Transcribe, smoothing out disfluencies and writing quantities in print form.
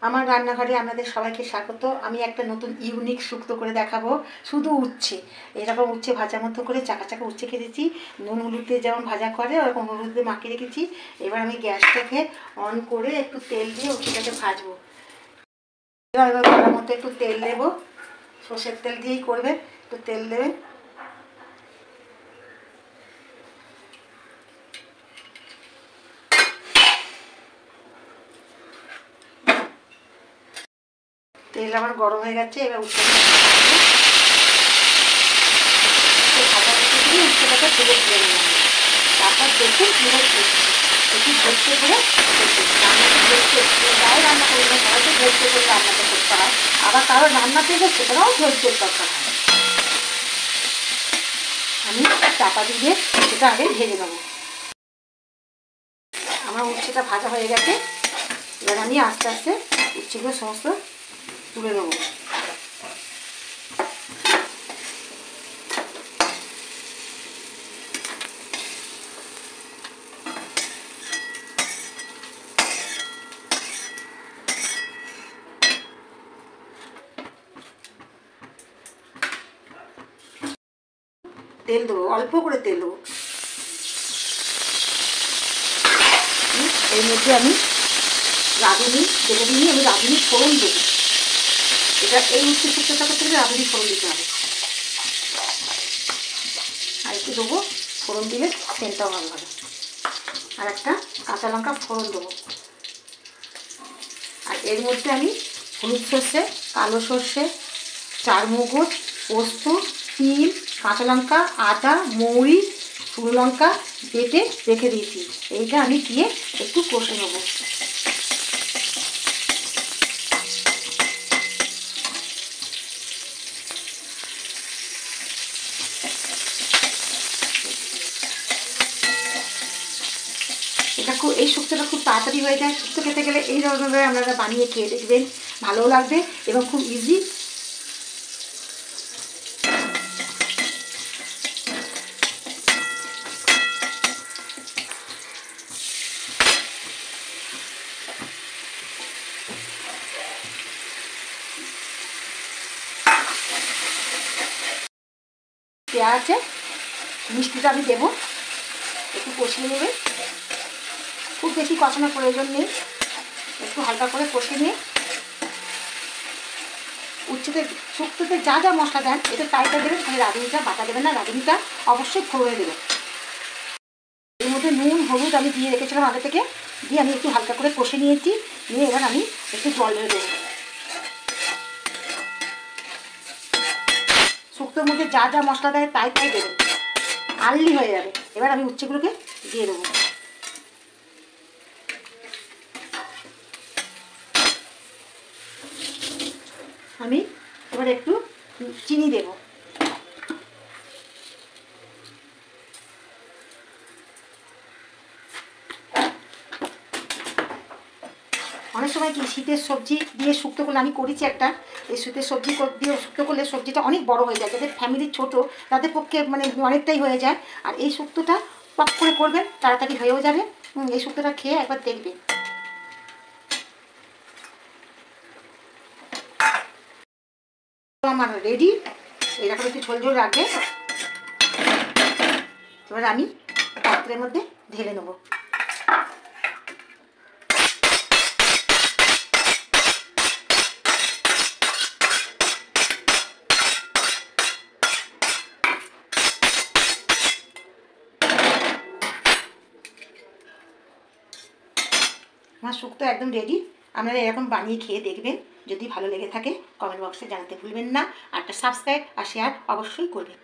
আমার রান্নাঘরে আপনাদের সবাইকে স্বাগত। আমি একটা নতুন ইউনিক শুক্তো করে দেখাবো। শুধু উচ্ছে, এরকম উচ্ছে ভাজা মতো করে চাকা চাকা উচ্ছে কেটেছি, নুন হলুদ দিয়ে যেমন ভাজা করে ওরকম হলুদ দিয়ে মাখিয়ে রেখেছি। এবার আমি গ্যাসটাকে অন করে একটু তেল দিয়ে উচ্ছেটাকে ভাজবো। এবার করার মতো একটু তেল দেবো, সর্ষের তেল দিয়েই করবে, একটু তেল দেবেন। তেল আমার গরম হয়ে গেছে, এবার উচ্ছেটা ভাজা রেখে দিয়ে উচ্ছেটাকে তুলে দিয়ে নেব। তারপর দেখুন কীভাবে করছি, একটু ধৈর্য করে গায়ে রান্না করি না, সবাইকে ধৈর্য করে রান্নাটা করতে হয়। আবার কারো রান্না থেকে সেটাও ধৈর্যের দরকার হয়। আমি চাপা দিয়ে সেটা আগে ভেজে নেবো। আমার উচ্ছেটা ভাজা হয়ে গেছে, এবার আমি আস্তে আস্তে উচ্ছেগুলো সমস্ত তুলে নেবো। তেল দেবো, অল্প করে তেল দেবো। এর মধ্যে আমি রাঁধুনি যেটা নিয়ে আমি রাঁধুনি ফোড়ন দেবো। এটা এই উচ্চ শুক্তোটা করতে গেলে রাঁধুনি ফোড়ন দিতে হবে। আর একটু দেবো, ফোড়ন দিলে সেন্টটাও ভালো হবে। আর একটা কাঁচা লঙ্কা ফোড়ন দেবো। আর এর মধ্যে আমি হলুদ সর্ষে, কালো সর্ষে, চারমগজ, পোস্ত, তিল, কাঁচা লঙ্কা, আদা, মৌরি, শুকনো লঙ্কা বেটে রেখে দিয়েছি। এইটা আমি দিয়ে একটু কষে নেবো। এই শুক্তোটা খুব তাড়াতাড়ি হয়ে যায়। শুক্তো খেতে গেলে এই ধরনের আপনারা বানিয়ে খেয়ে দেখবেন, ভালোও লাগবে এবং খুব ইজি। পেঁয়াজে মিষ্টিটা আমি দেবো, একটু কষিয়ে নেবে। খুব বেশি কষানোর প্রয়োজন নেই, একটু হালকা করে কষিয়ে নিয়ে উচ্ছেতে শুক্তোতে যা যা মশলা দেন এটা তাই তাই দেবেন, খালি রাঁধুনিটা বাটা দেবেন না, রাঁধুনিটা অবশ্যই ফোড়নে দেবেন। এর মধ্যে নুন হলুদ আমি দিয়ে রেখেছিলাম আগে থেকে, দিয়ে আমি একটু হালকা করে কষে নিয়েছি। নিয়ে এবার আমি একটু জল ঢেলে দেবো। শুক্তোর মধ্যে যা যা মশলা দেয় তাই তাই দেবেন, আর্লি হয়ে যাবে। এবার আমি উচ্ছেগুলোকে দিয়ে দেবো। আমি এবার একটু চিনি দেব। অনেক সময় কি শীতের সবজি দিয়ে শুক্তো করলে, আমি করেছি একটা, এই শীতের সবজি দিয়ে শুক্তো করলে সবজিটা অনেক বড় হয়ে যায়, যাদের ফ্যামিলি ছোট তাদের পক্ষে মানে অনেকটাই হয়ে যায়। আর এই শুক্তোটা টক করে করবেন, তাড়াতাড়ি হয়েও যাবে। এই শুক্তোটা খেয়ে একবার দেখবেন। আমার রেডি, এরকম একটু ঝোল ঝোল রাখবে। এবার আমি পাত্রের মধ্যে ঢেলে নেবো। আমার শুক্তো একদম রেডি। আপনারা এরকম বানিয়ে খেয়ে দেখবেন, যদি ভালো লেগে থাকে কমেন্ট বক্সে জানাতে ভুলবেন না। আর একটা সাবস্ক্রাইব আর শেয়ার অবশ্যই করবেন।